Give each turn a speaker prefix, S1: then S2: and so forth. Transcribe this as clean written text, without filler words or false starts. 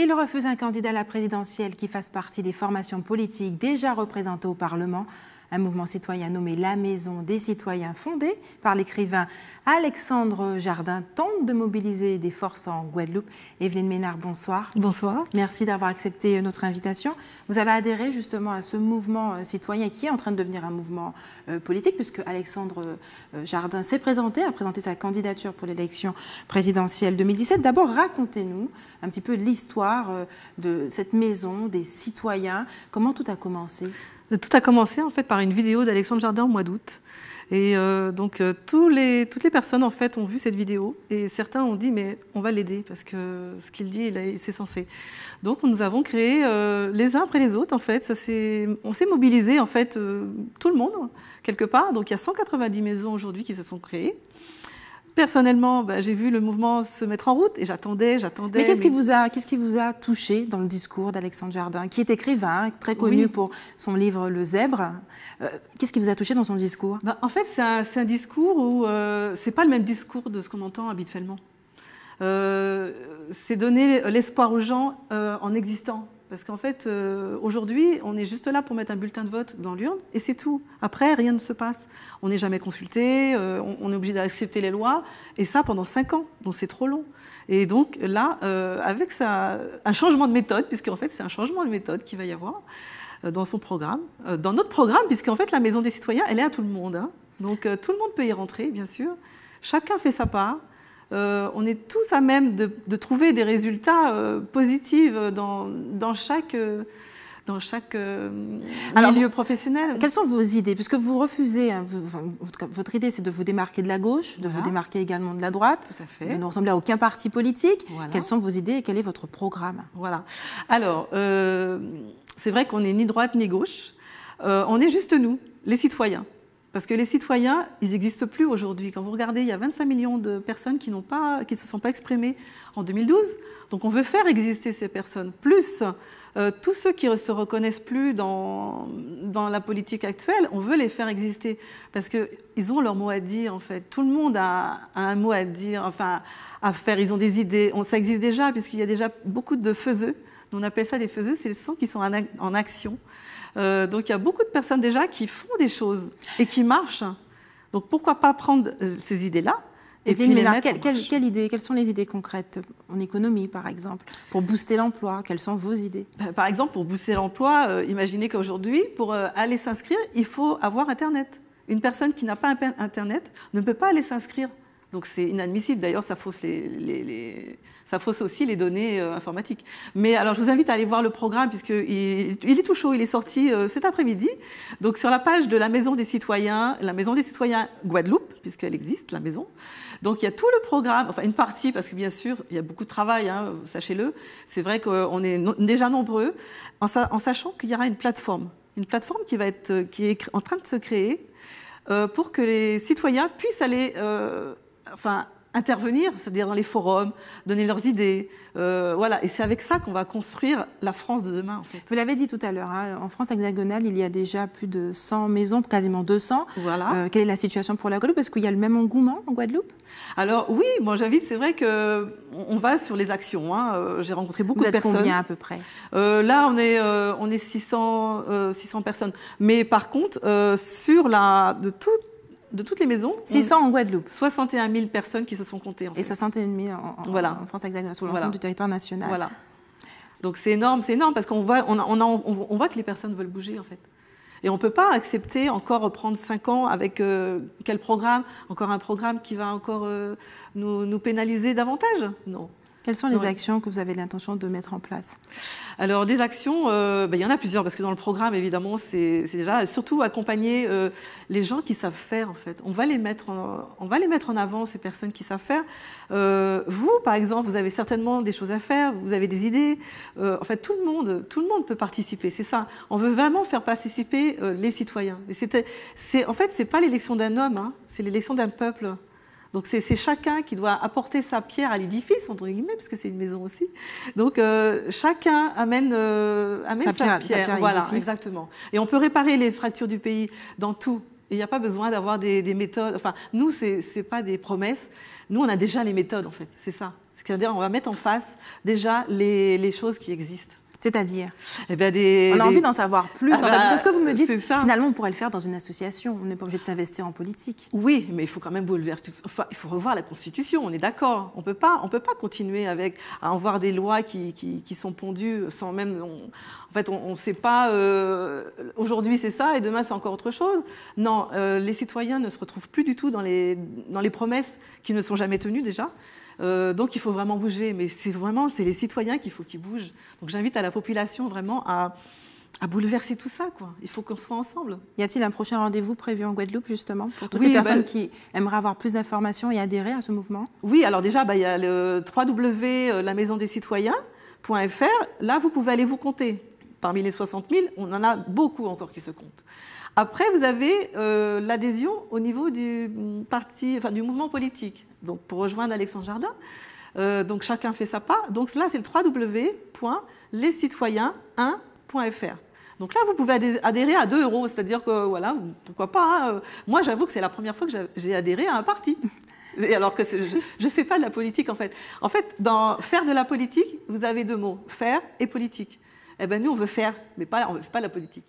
S1: Il refuse un candidat à la présidentielle qui fasse partie des formations politiques déjà représentées au Parlement. Un mouvement citoyen nommé La Maison des Citoyens, fondé par l'écrivain Alexandre Jardin, tente de mobiliser des forces en Guadeloupe. Evelyne Ménard, bonsoir.
S2: Bonsoir.
S1: Merci d'avoir accepté notre invitation. Vous avez adhéré justement à ce mouvement citoyen qui est en train de devenir un mouvement politique, puisque Alexandre Jardin s'est présenté, a présenté sa candidature pour l'élection présidentielle 2017. D'abord, racontez-nous un petit peu l'histoire de cette maison des citoyens. Comment tout a commencé ?
S2: Tout a commencé en fait par une vidéo d'Alexandre Jardin au mois d'août. Et toutes les personnes en fait ont vu cette vidéo et certains ont dit mais on va l'aider parce que ce qu'il dit c'est censé. Donc nous avons créé les uns après les autres en fait. On s'est mobilisé en fait tout le monde quelque part. Donc il y a 190 maisons aujourd'hui qui se sont créées. Personnellement, j'ai vu le mouvement se mettre en route et j'attendais.
S1: Mais qu'est-ce qui vous a touché dans le discours d'Alexandre Jardin, qui est écrivain, très connu pour son livre Le Zèbre. Qu'est-ce qui vous a touché dans son discours ?
S2: En fait, c'est un discours où c'est pas le même discours de ce qu'on entend habituellement. C'est donner l'espoir aux gens en existant. Parce qu'en fait, aujourd'hui, on est juste là pour mettre un bulletin de vote dans l'urne et c'est tout. Après, rien ne se passe. On n'est jamais consulté, on est obligé d'accepter les lois et ça pendant 5 ans. Donc c'est trop long. Et donc là, avec un changement de méthode, puisqu'en fait c'est un changement de méthode qu'il va y avoir dans son programme, dans notre programme, puisqu'en fait la Maison des Citoyens, elle est à tout le monde. Hein. Donc tout le monde peut y rentrer, bien sûr. Chacun fait sa part. On est tous à même de trouver des résultats positifs dans chaque milieu professionnel.
S1: Quelles sont vos idées ? Puisque vous refusez, votre idée c'est de vous démarquer de la gauche, de vous démarquer également de la droite, de ne ressembler à aucun parti politique. Voilà. Quelles sont vos idées et quel est votre programme ?
S2: Voilà. Alors, c'est vrai qu'on n'est ni droite ni gauche. On est juste nous, les citoyens. Parce que les citoyens, ils n'existent plus aujourd'hui. Quand vous regardez, il y a 25 millions de personnes qui ne se sont pas exprimées en 2012. Donc on veut faire exister ces personnes. Plus tous ceux qui ne se reconnaissent plus dans la politique actuelle, on veut les faire exister. Parce qu'ils ont leur mot à dire, en fait. Tout le monde a un mot à dire, enfin, à faire. Ils ont des idées. Ça existe déjà, puisqu'il y a déjà beaucoup de faiseux. On appelle ça des faiseux, c'est ceux qui sont en action. Donc il y a beaucoup de personnes déjà qui font des choses et qui marchent. Donc pourquoi pas prendre ces idées-là et puis les mettre
S1: quelles sont les idées concrètes en économie, par exemple, pour booster l'emploi? Quelles sont vos idées?
S2: Par exemple, pour booster l'emploi, imaginez qu'aujourd'hui, pour aller s'inscrire, il faut avoir Internet. Une personne qui n'a pas Internet ne peut pas aller s'inscrire. Donc c'est inadmissible. D'ailleurs, ça fausse ça fausse aussi les données informatiques. Mais alors, je vous invite à aller voir le programme puisqu'il est tout chaud. Il est sorti cet après-midi. Donc sur la page de la Maison des Citoyens, la Maison des Citoyens Guadeloupe, puisqu'elle existe, la maison. Donc il y a tout le programme, enfin une partie, parce que bien sûr, il y a beaucoup de travail, hein, sachez-le. C'est vrai qu'on est déjà nombreux, en sachant qu'il y aura une plateforme qui est en train de se créer pour que les citoyens puissent aller intervenir, c'est-à-dire dans les forums, donner leurs idées. Voilà. Et c'est avec ça qu'on va construire la France de demain. En fait.
S1: Vous l'avez dit tout à l'heure, hein, en France hexagonale, il y a déjà plus de 100 maisons, quasiment 200.
S2: Voilà.
S1: Quelle est la situation pour la Guadeloupe? Est-ce qu'il y a le même engouement en Guadeloupe?
S2: Alors oui, moi j'invite, c'est vrai qu'on va sur les actions. Hein. J'ai rencontré beaucoup de personnes.
S1: Vous êtes combien à peu près?
S2: Là, on est 600 personnes. Mais par contre, de toutes les maisons.
S1: 600 en Guadeloupe.
S2: 61 000 personnes qui se sont comptées. En fait.
S1: Et 61 000 en France hexagonale, sur l'ensemble du territoire national.
S2: Voilà. Donc c'est énorme parce qu'on voit que les personnes veulent bouger en fait. Et on ne peut pas accepter encore prendre 5 ans avec quel programme? Encore un programme qui va encore nous pénaliser davantage? Non.
S1: Quelles sont les actions que vous avez l'intention de mettre en place?
S2: Alors, des actions, il y en a plusieurs, parce que dans le programme, évidemment, c'est déjà surtout accompagner les gens qui savent faire, en fait. On va les mettre en avant, ces personnes qui savent faire. Vous, par exemple, vous avez certainement des choses à faire, vous avez des idées. En fait, tout le monde peut participer, c'est ça. On veut vraiment faire participer les citoyens. Et en fait, c'est pas l'élection d'un homme, hein, c'est l'élection d'un peuple. Donc c'est chacun qui doit apporter sa pierre à l'édifice, entre guillemets, parce que c'est une maison aussi. Donc chacun amène sa pierre. Voilà, exactement. Et on peut réparer les fractures du pays dans tout. Il n'y a pas besoin d'avoir des méthodes. Enfin, nous, c'est pas des promesses. Nous, on a déjà les méthodes, en fait. C'est ça. C'est-à-dire on va mettre en face déjà les choses qui existent.
S1: C'est-à-dire
S2: eh bien,
S1: on a envie d'en savoir plus. En fait, parce que ce que vous me dites, finalement, on pourrait le faire dans une association. On n'est pas obligé de s'investir en politique.
S2: Oui, mais il faut quand même bouleverser. Enfin, il faut revoir la Constitution, on est d'accord. On peut pas continuer à en voir des lois qui sont pondues sans même... En fait, on ne sait pas... aujourd'hui, c'est ça, et demain, c'est encore autre chose. Non, les citoyens ne se retrouvent plus du tout dans les promesses qui ne sont jamais tenues, déjà. Donc il faut vraiment bouger, mais c'est les citoyens qu'il faut qu'ils bougent. Donc j'invite à la population vraiment à bouleverser tout ça, quoi. Il faut qu'on soit ensemble.
S1: Y a-t-il un prochain rendez-vous prévu en Guadeloupe, justement, pour toutes les personnes qui aimeraient avoir plus d'informations et adhérer à ce mouvement?
S2: Oui, alors déjà, il y a le www.lamaisondescitoyens.fr. Là, vous pouvez aller vous compter. Parmi les 60 000, on en a beaucoup encore qui se comptent. Après, vous avez l'adhésion au niveau du mouvement politique. Donc, pour rejoindre Alexandre Jardin, donc chacun fait sa part. Donc là, c'est le www.lescitoyens1.fr. Donc là, vous pouvez adhérer à 2 €, c'est-à-dire que, voilà, pourquoi pas. Moi, j'avoue que c'est la première fois que j'ai adhéré à un parti. Alors que je ne fais pas de la politique, en fait. En fait, dans faire de la politique, vous avez 2 mots, faire et politique. Eh bien, nous, on veut faire, mais on ne fait pas de la politique.